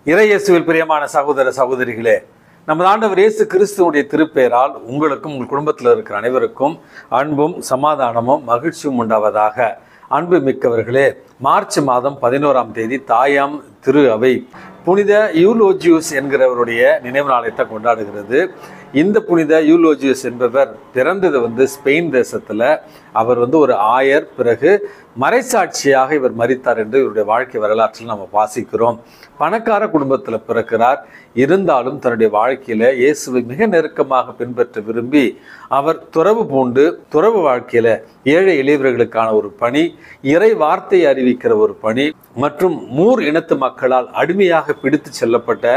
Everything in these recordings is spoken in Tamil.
இறையேசுவில் பிரியமான சகோதர சகோதரிகளே, நமது ஆண்டவர் இயேசு கிறிஸ்துவுடைய திருப்பெயரால் உங்களுக்கும் உங்கள் குடும்பத்தில் இருக்கிற அனைவருக்கும் அன்பும் சமாதானமும் மகிழ்ச்சியும் உண்டாவதாக. அன்பு மிக்கவர்களே, மார்ச் மாதம் 11ஆம் தேதி தாயாம் திரு அவை புனித யூலோஜியூஸ் என்கிறவருடைய நினைவு நாளைத்தான் கொண்டாடுகிறது. இந்த புனித யூலோஜியூஸ் என்பவர் பிறந்தது ஸ்பெயின் தேசத்தில். அவர் ஒரு ஆயர், பிறகு மறைசாட்சியாக இவர் மரித்தார் என்று இவருடைய வாழ்க்கை வரலாற்றில் நம்ம வாசிக்கிறோம். பணக்கார குடும்பத்தில் பிறக்கிறார். இருந்தாலும் தன்னுடைய வாழ்க்கையில இயேசுவை மிக நெருக்கமாக பின்பற்ற விரும்பி அவர் துறவு பூண்டு துறவு வாழ்க்கையில ஏழை எளியவர்களுக்கான ஒரு பணி, இறை வார்த்தையை அறிவிக்கிற ஒரு பணி மற்றும் மூர் இனத்து மக்களால் அடிமையாக பிடித்து செல்லப்பட்ட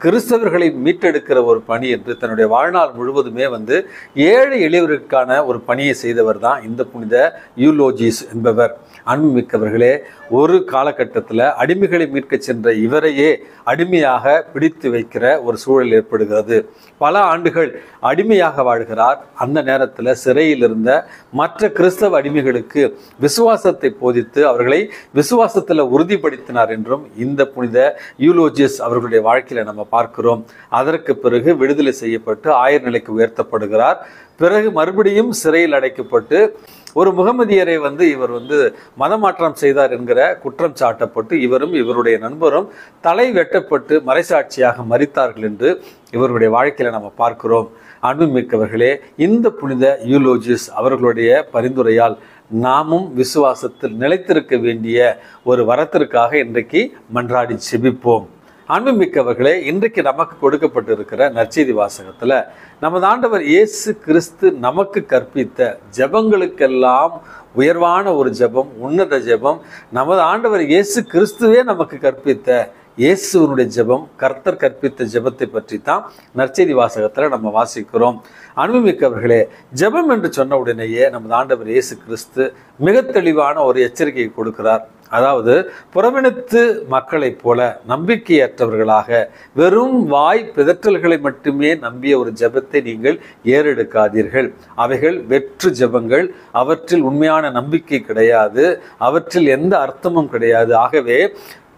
கிறிஸ்தவர்களை மீட்டெடுக்கிற ஒரு பணி என்று தன்னுடைய வாழ்நாள் முழுவதுமே ஏழை எளியவர்களுக்கான ஒரு பணியை செய்தவர் தான் இந்த புனித யூலோஜிஸ் என்பவர். அன்புமிக்கவர்களே, ஒரு காலகட்டத்தில் அடிமைகளை மீட்க சென்ற இவரையே அடிமையாக பிடித்து வைக்கிற ஒரு சூழல் ஏற்படுகிறது. பல ஆண்டுகள் அடிமையாக வாழ்கிறார். அந்த நேரத்தில் சிறையில் இருந்த மற்ற கிறிஸ்தவ அடிமைகளுக்கு விசுவாசத்தை போதித்து அவர்களை விசுவாசத்தில் உறுதிப்படுத்தினார் என்றும் இந்த புனித யூலோஜியஸ் அவர்களுடைய வாழ்க்கையில நம்ம பார்க்கிறோம். அதற்கு பிறகு விடுதலை செய்யப்பட்டு ஆயர் நிலைக்கு உயர்த்தப்படுகிறார். பிறகு மறுபடியும் சிறையில் அடைக்கப்பட்டு ஒரு முகமதியரை இவர் மதமாற்றம் செய்தார் என்கிற குற்றம் சாட்டப்பட்டு இவரும் இவருடைய நண்பரும் தலை வெட்டப்பட்டு மறைசாட்சியாக மரித்தார்கள் என்று இவருடைய வாழ்க்கையில நம்ம பார்க்கிறோம். அன்புமிக்கவர்களே, இந்த புனித யூலோஜிஸ் அவர்களுடைய பரிந்துரையால் நாமும் விசுவாசத்தில் நிலைத்திருக்க வேண்டிய ஒரு வரத்திற்காக இன்றைக்கு மன்றாடி செபிப்போம். அன்புமிக்கவர்களே, இன்றைக்கு நமக்கு கொடுக்கப்பட்டிருக்கிற நற்செய்தி வாசகத்துல நமது ஆண்டவர் இயேசு கிறிஸ்து நமக்கு கற்பித்த ஜெபங்களுக்கெல்லாம் உயர்வான ஒரு ஜெபம், உன்னத ஜெபம், நமது ஆண்டவர் இயேசு கிறிஸ்துவே நமக்கு கற்பித்த இயேசுவனுடைய ஜெபம், கர்த்தர் கற்பித்த ஜெபத்தை பற்றி தான் நற்செய்தி வாசகத்துல நம்ம வாசிக்கிறோம். அன்புமிக்கவர்களே, ஜெபம் என்று சொன்ன உடனேயே நமது ஆண்டவர் இயேசு கிறிஸ்து மிக தெளிவான ஒரு எச்சரிக்கையை கொடுக்கிறார். அதாவது, புறவினத்து மக்களைப் போல நம்பிக்கையற்றவர்களாக வெறும் வாய் பிதற்றல்களை மட்டுமே நம்பிய ஒரு ஜெபத்தை நீங்கள் ஏறெடுக்காதீர்கள். அவைகள் வெற்று ஜெபங்கள். அவற்றில் உண்மையான நம்பிக்கை கிடையாது. அவற்றில் எந்த அர்த்தமும் கிடையாது. ஆகவே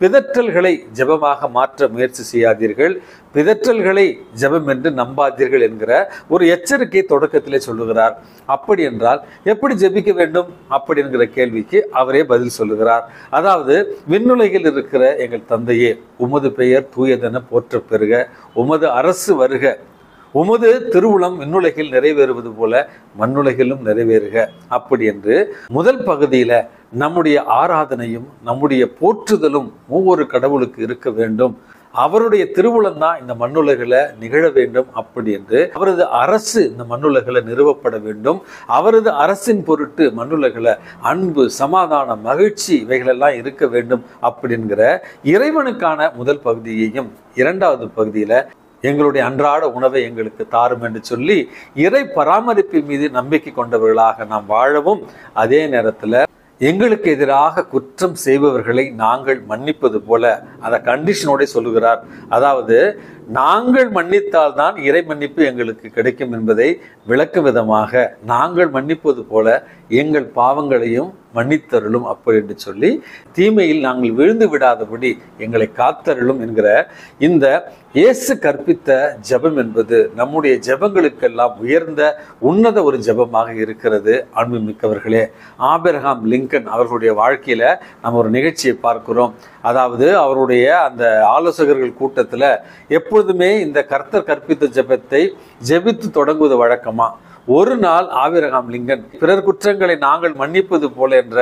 பிதற்றல்களை ஜெபமாக மாற்ற முயற்சி செய்யாதீர்கள். பிதற்றல்களை ஜெபம் என்று நம்பாதீர்கள் என்கிற ஒரு எச்சரிக்கை தொடக்கத்திலே சொல்லுகிறார். அப்படி என்றால் எப்படி ஜெபிக்க வேண்டும் அப்படி என்கிற கேள்விக்கு அவரே பதில் சொல்லுகிறார். அதாவது, விண்ணுலகில் இருக்கிற எங்கள் தந்தையே, உமது பெயர் தூயதென போற்ற பெறுக, உமது அரசு வருக, உமது திருவுளம் விண்ணுலகில் நிறைவேறுவது போல மண்ணுலகிலும் நிறைவேறுக. அப்படி என்று முதல் பகுதியில நம்முடைய ஆராதனையும் நம்முடைய போற்றுதலும் ஒவ்வொரு கடவுளுக்கு இருக்க வேண்டும். அவருடைய திருவுளம் தான் இந்த மண்ணுலகில நிகழ வேண்டும். அப்படி என்று அவரது அரசு இந்த மண்ணுலகில நிறுவப்பட வேண்டும். அவரது அரசின் பொருட்டு மண்ணுலகில அன்பு, சமாதானம், மகிழ்ச்சி இவைகளெல்லாம் இருக்க வேண்டும். அப்படிங்கிற இறைவனுக்கான முதல் பகுதியையும் இரண்டாவது பகுதியில எங்களுடைய அன்றாட உணவை எங்களுக்கு தாரும் என்று சொல்லி இறை பராமரிப்பின் மீது நம்பிக்கை கொண்டவர்களாக நாம் வாழவும், அதே நேரத்தில் எங்களுக்கு எதிராக குற்றம் செய்பவர்களை நாங்கள் மன்னிப்பது போல அந்த கண்டிஷனோட சொல்லுகிறார். அதாவது, நாங்கள் மன்னித்தால் தான் இறை மன்னிப்பு எங்களுக்கு கிடைக்கும் என்பதை விளக்கும் விதமாக நாங்கள் மன்னிப்பது போல எங்கள் பாவங்களையும் மன்னித்தருளும் அப்படி என்று சொல்லி தீமையில் நாங்கள் விழுந்து விடாதபடி எங்களை காத்தருளும் என்கிற இந்த இயேசு கற்பித்த ஜெபம் என்பது நம்முடைய ஜெபங்களுக்கெல்லாம் உயர்ந்த உன்னத ஒரு ஜெபமாக இருக்கிறது. அன்புமிக்கவர்களே, ஆபிரகாம் லிங்கன் அவர்களுடைய வாழ்க்கையில நம்ம ஒரு நிகழ்ச்சியை பார்க்கிறோம். அதாவது, அவருடைய அந்த ஆலோசகர்கள் கூட்டத்துல எப்பொழுதுமே இந்த கர்த்தர் கற்பித்த ஜெபத்தை ஜெபித்து தொடங்குவது வழக்கமா. ஒரு நாள் ஆபிரகாம் லிங்கன் பிறர் குற்றங்களை நாங்கள் மன்னிப்பது போல என்ற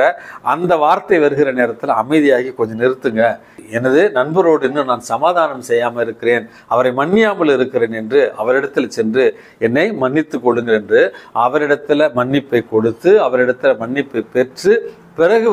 அந்த வார்த்தை வருகிற நேரத்தில் அமைதியாகி, கொஞ்சம் நிறுத்துங்க, எனது நண்பரோடு இன்னும் நான் சமாதானம் செய்யாமல் இருக்கிறேன், அவரை மன்னியாமல் இருக்கிறேன் என்று அவரிடத்தில் சென்று என்னை மன்னித்து கொடுங்கள் என்று அவரிடத்துல மன்னிப்பை கொடுத்து அவரிடத்துல மன்னிப்பை பெற்று பிறகு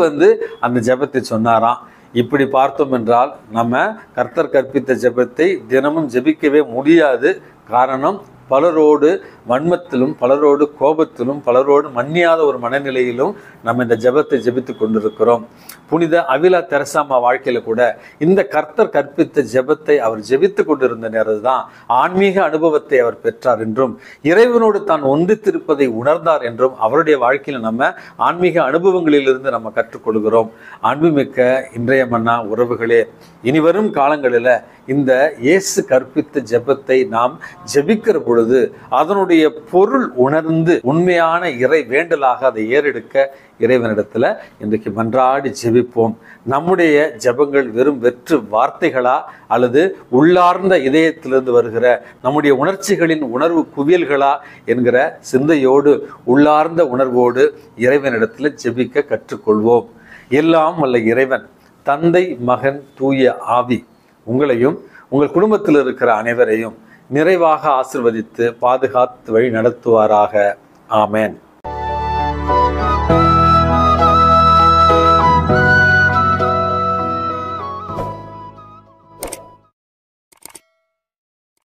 அந்த ஜெபத்தை சொன்னாராம். இப்படி பார்த்தோம் என்றால் நம்ம கர்த்தர் கற்பித்த ஜெபத்தை தினமும் ஜெபிக்கவே முடியாது. காரணம், பலரோடு வன்மத்திலும், பலரோடு கோபத்திலும், பலரோடு மன்னியாத ஒரு மனநிலையிலும் நம்ம இந்த ஜெபத்தை ஜெபித்து கொண்டிருக்கிறோம். புனித அவிலா தெரசாமா வாழ்க்கையில கூட இந்த கர்த்தர் கற்பித்த ஜெபத்தை அவர் ஜெபித்து கொண்டிருந்த நேரத்தில் தான் ஆன்மீக அனுபவத்தை அவர் பெற்றார் என்றும், இறைவனோடு தான் ஒன்றித்திருப்பதை உணர்ந்தார் என்றும் அவருடைய வாழ்க்கையில நம்ம ஆன்மீக அனுபவங்களிலிருந்து நம்ம கற்றுக்கொள்கிறோம். அன்புமிக்க இன்றைய மன்னா உறவுகளே, இனிவரும் காலங்களில் இந்த இயேசு கற்பித்த ஜெபத்தை நாம் ஜெபிக்கிற பொழுது அதனுடைய பொருள் உணர்ந்து உண்மையான இறை வேண்டலாக அதை ஏறெடுக்க இறைவனிடத்துல இன்றைக்கு மன்றாடி ஜெபிப்போம். நம்முடைய ஜெபங்கள் வெறும் வெற்று வார்த்தைகளா அல்லது உள்ளார்ந்த இதயத்திலிருந்து வருகிற நம்முடைய உணர்ச்சிகளின் உணர்வு குவியல்களா என்கிற சிந்தையோடு, உள்ளார்ந்த உணர்வோடு இறைவனிடத்துல ஜெபிக்க கற்றுக்கொள்வோம். எல்லாம் வல்ல இறைவன், தந்தை, மகன், தூய ஆவி உங்களையும் உங்கள் குடும்பத்தில் இருக்கிற அனைவரையும் நிறைவாக ஆசிர்வதித்து பாதுகாத்து வழி நடத்துவாராக. ஆமேன்.